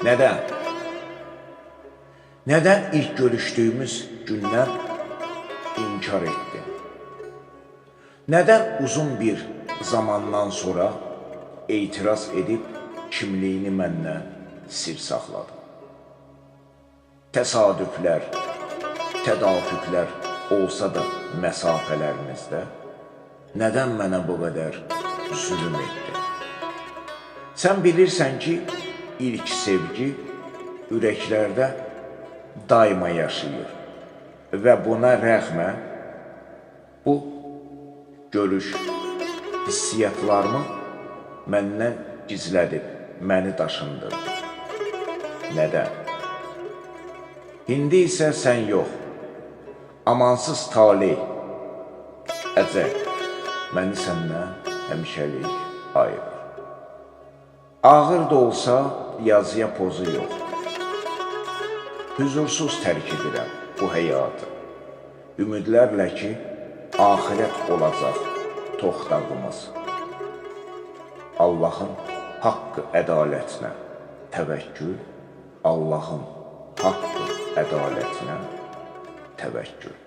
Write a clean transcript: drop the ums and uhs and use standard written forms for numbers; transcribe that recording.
Nədən? Nədən ilk görüşdüyümüz gündən inkar etdin? Nədən uzun bir zamandan sonra etiraz edib kimliyini məndən sir saxladın? Təsadüflər, tədafüqlər olsa da məsafələrimizdə nədən mənə bu qədər zülüm etdin? Sən bilirsən ki, ilk sevgi ürəklərdə daima yaşayır və buna rəğmən bu görüş hissiyatlarımı məndən gizlədib, məni daşındırdı. Nədən? İndi isə sən yox, amansız talih, əcəl, məni səndən həmişəlik ayırır. Ağır da olsa yazıya pozu yox. Hüzursuz tərk edirəm bu həyatı. Ümidlərlə ki, axirət olacaq toxtağımız. Allahın haqqı ədalətinə təvəkkül, Allahın haqqı ədalətinə təvəkkül.